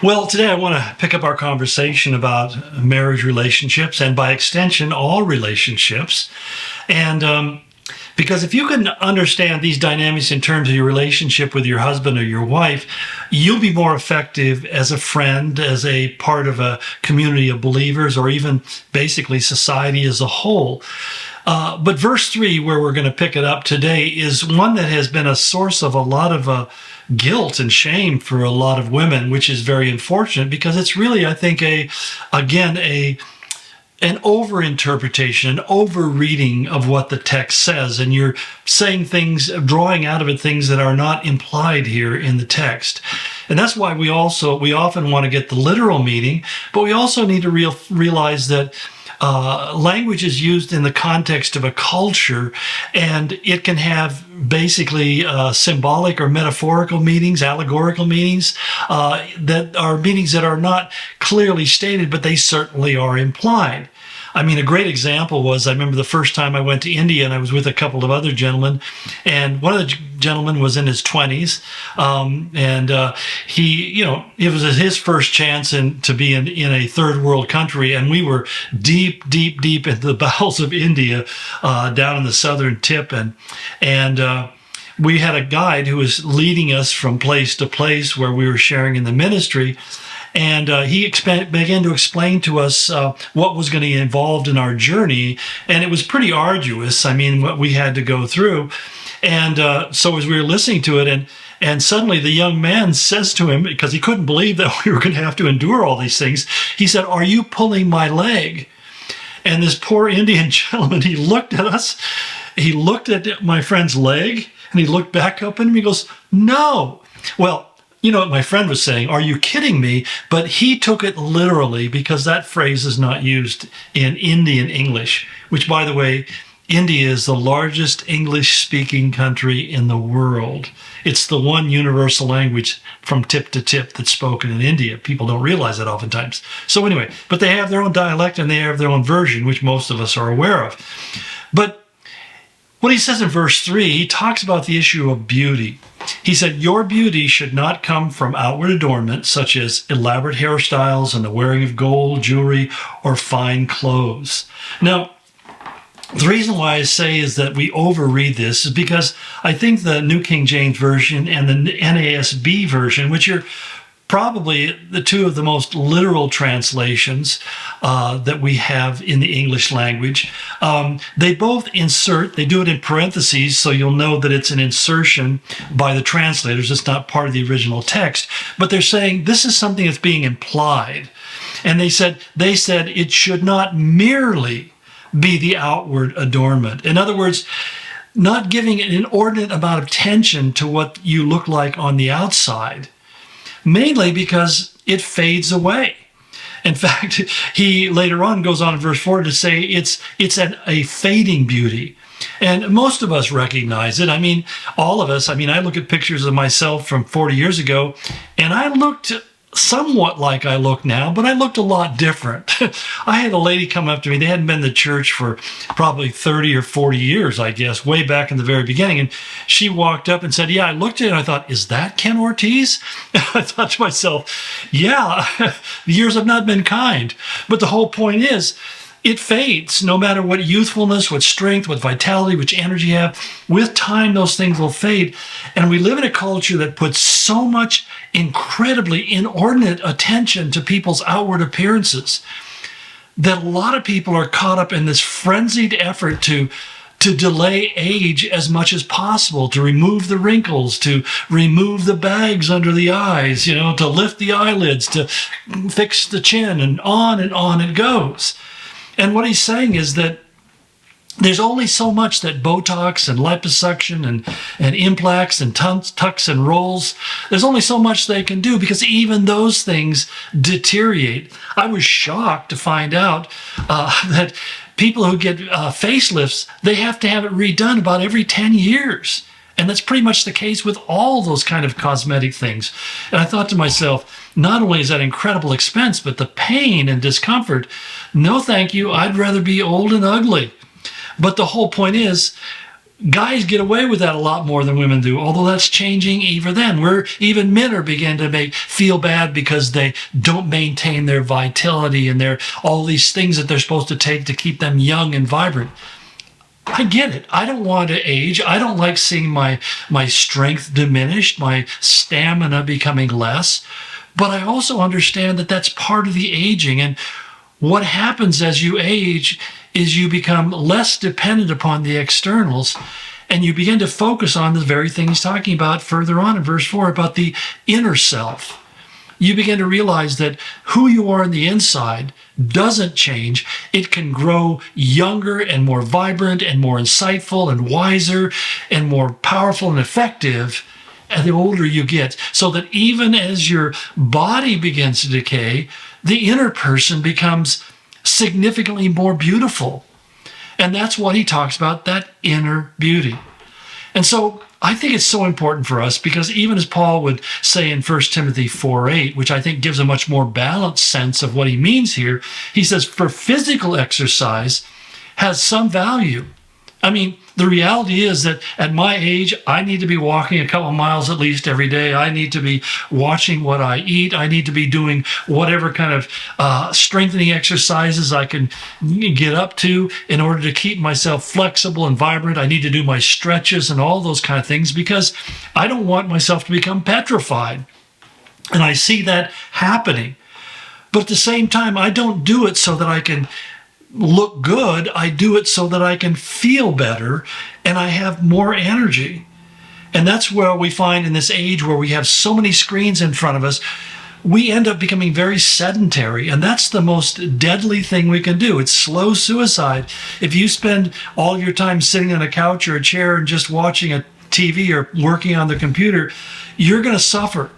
Well, today I want to pick up our conversation about marriage relationships and by extension, all relationships. And because if you can understand these dynamics in terms of your relationship with your husband or your wife, you'll be more effective as a friend, as a part of a community of believers, or even basically society as a whole. But verse 3, where we're going to pick it up today, is one that has been a source of a lot of guilt and shame for a lot of women, which is very unfortunate because it's really, I think, an overinterpretation, an over-reading of what the text says, and you're saying things, drawing out of it things that are not implied here in the text. And that's why we often want to get the literal meaning, but we also need to realize that language is used in the context of a culture, and it can have basically symbolic or metaphorical meanings, allegorical meanings, that are meanings that are not clearly stated, but they certainly are implied. I mean, a great example was, I remember the first time I went to India and I was with a couple of other gentlemen, and one of the gentlemen was in his 20s, it was his first chance to be in a third world country, and we were deep into the bowels of India, down in the southern tip, and we had a guide who was leading us from place to place where we were sharing in the ministry. And he began to explain to us what was going to be involved in our journey. And it was pretty arduous. I mean, what we had to go through. And so as we were listening to it, and suddenly the young man says to him, because he couldn't believe that we were going to have to endure all these things, he said, "Are you pulling my leg?" And this poor Indian gentleman, he looked at us, he looked at my friend's leg, and he looked back up at him, he goes, "No." Well, you know what my friend was saying, "Are you kidding me?" But he took it literally because that phrase is not used in Indian English, which, by the way, India is the largest English-speaking country in the world. It's the one universal language from tip to tip that's spoken in India. People don't realize that oftentimes. So anyway, but they have their own dialect and they have their own version, which most of us are aware of. But what he says in verse 3, he talks about the issue of beauty. He said, "Your beauty should not come from outward adornment, such as elaborate hairstyles and the wearing of gold, jewelry, or fine clothes." Now, the reason why I say is that we overread this is because I think the New King James Version and the NASB version, which are probably the two of the most literal translations that we have in the English language. They both they do it in parentheses, so you'll know that it's an insertion by the translators. It's not part of the original text, but they're saying this is something that's being implied. And they said it should not merely be the outward adornment. In other words, not giving an inordinate amount of attention to what you look like on the outside, mainly because it fades away. In fact, he later on goes on in verse 4 to say it's a fading beauty. And most of us recognize it. I mean, all of us. I mean, I look at pictures of myself from 40 years ago, and I looked somewhat like I look now, but I looked a lot different. I had a lady come up to me. They hadn't been to church for probably 30 or 40 years, I guess, way back in the very beginning. And she walked up and said, "Yeah, I looked at it and I thought, is that Ken Ortize?" And I thought to myself, yeah, the years have not been kind. But the whole point is, it fades. No matter what youthfulness, what strength, what vitality, which energy you have, with time, those things will fade. And we live in a culture that puts so much incredibly inordinate attention to people's outward appearances that a lot of people are caught up in this frenzied effort to delay age as much as possible, to remove the wrinkles, to remove the bags under the eyes, to lift the eyelids, to fix the chin, and on it goes. And what he's saying is that there's only so much that Botox and liposuction and implants and tucks and rolls, there's only so much they can do because even those things deteriorate. I was shocked to find out that people who get facelifts, they have to have it redone about every 10 years. And that's pretty much the case with all those kind of cosmetic things. And I thought to myself, not only is that incredible expense, but the pain and discomfort, no thank you, I'd rather be old and ugly. But the whole point is, Guys get away with that a lot more than women do, although that's changing even then. Even men are beginning to feel bad because they don't maintain their vitality and all these things that they're supposed to take to keep them young and vibrant. I get it. I don't want to age. I don't like seeing my strength diminished, my stamina becoming less. But I also understand that that's part of the aging. And what happens as you age is you become less dependent upon the externals, and you begin to focus on the very thing he's talking about further on in verse 4 about the inner self. You begin to realize that who you are on the inside doesn't change. It can grow younger and more vibrant and more insightful and wiser and more powerful and effective the older you get, so that even as your body begins to decay, the inner person becomes significantly more beautiful. And that's what he talks about, that inner beauty. And so I think it's so important for us, because even as Paul would say in 1 Timothy 4:8, which I think gives a much more balanced sense of what he means here, he says, for physical exercise has some value. I mean, the reality is that at my age, I need to be walking a couple miles at least every day. I need to be watching what I eat. I need to be doing whatever kind of strengthening exercises I can get up to in order to keep myself flexible and vibrant. I need to do my stretches and all those kind of things, because I don't want myself to become petrified. And I see that happening. But at the same time, I don't do it so that I can look good. I do it so that I can feel better and I have more energy. And that's where we find in this age where we have so many screens in front of us, we end up becoming very sedentary. And that's the most deadly thing we can do. It's slow suicide. If you spend all your time sitting on a couch or a chair and just watching a TV or working on the computer, you're going to suffer.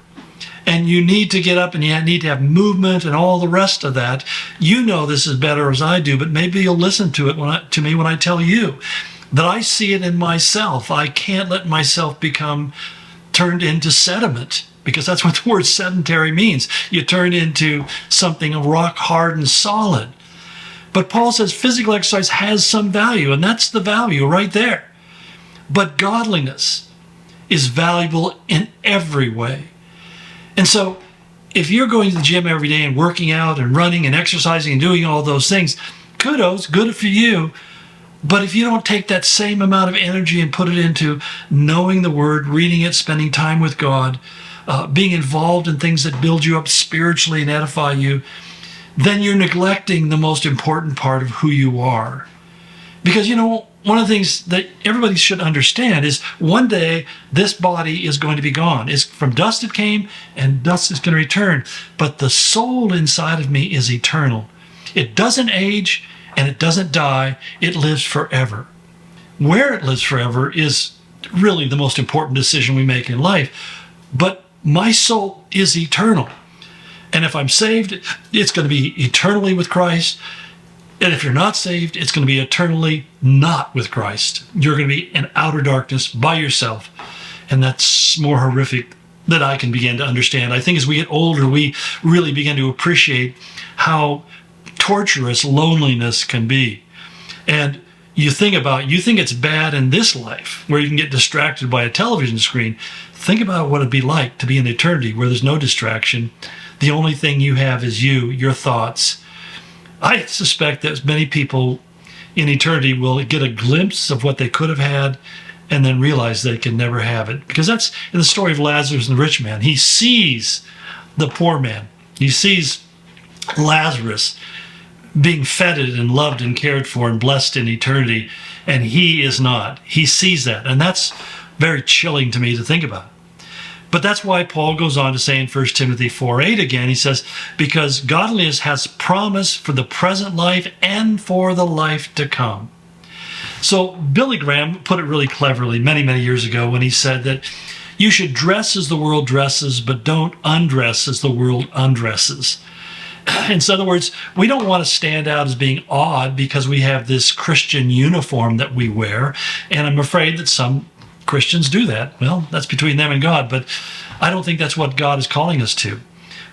And you need to get up and you need to have movement and all the rest of that. You know this is better as I do, but maybe you'll listen to it to me when I tell you that I see it in myself. I can't let myself become turned into sediment, because that's what the word sedentary means. You turn into something rock hard and solid. But Paul says physical exercise has some value, and that's the value right there. But godliness is valuable in every way. And so if you're going to the gym every day and working out and running and exercising and doing all those things, kudos, good for you. But if you don't take that same amount of energy and put it into knowing the Word, reading it, spending time with God, being involved in things that build you up spiritually and edify you, then you're neglecting the most important part of who you are. Because, one of the things that everybody should understand is one day this body is going to be gone. It's from dust it came, and dust is going to return. But the soul inside of me is eternal. It doesn't age and it doesn't die. It lives forever. Where it lives forever is really the most important decision we make in life. But my soul is eternal. And if I'm saved, it's going to be eternally with Christ. And if you're not saved, it's going to be eternally not with Christ. You're going to be in outer darkness by yourself. And that's more horrific than I can begin to understand. I think as we get older, we really begin to appreciate how torturous loneliness can be. And you think it's bad in this life, where you can get distracted by a television screen. Think about what it'd be like to be in eternity, where there's no distraction. The only thing you have is you, your thoughts. I suspect that many people in eternity will get a glimpse of what they could have had and then realize they can never have it. Because that's in the story of Lazarus and the rich man. He sees the poor man. He sees Lazarus being feted and loved and cared for and blessed in eternity, and he is not. He sees that, and that's very chilling to me to think about. But that's why Paul goes on to say in 1 Timothy 4:8 again, he says, because godliness has promise for the present life and for the life to come. So Billy Graham put it really cleverly many, many years ago when he said that you should dress as the world dresses, but don't undress as the world undresses. In other words, we don't want to stand out as being odd because we have this Christian uniform that we wear. And I'm afraid that some Christians do that. Well, that's between them and God, but I don't think that's what God is calling us to.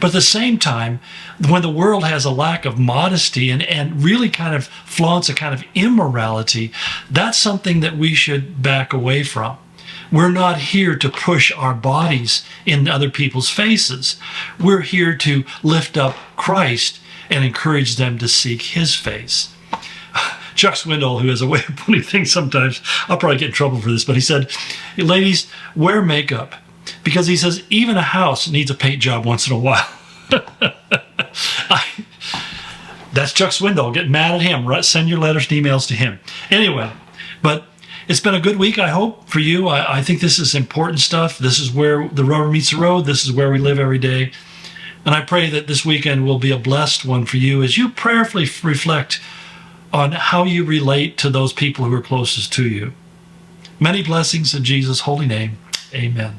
But at the same time, when the world has a lack of modesty and really kind of flaunts a kind of immorality, that's something that we should back away from. We're not here to push our bodies in other people's faces. We're here to lift up Christ and encourage them to seek his face. Chuck Swindoll, who has a way of putting things sometimes, I'll probably get in trouble for this, but he said, ladies, wear makeup. Because he says, even a house needs a paint job once in a while. That's Chuck Swindoll. Get mad at him. Send your letters and emails to him. Anyway, but it's been a good week, I hope, for you. I think this is important stuff. This is where the rubber meets the road. This is where we live every day. And I pray that this weekend will be a blessed one for you as you prayerfully reflect on how you relate to those people who are closest to you. Many blessings in Jesus' holy name. Amen.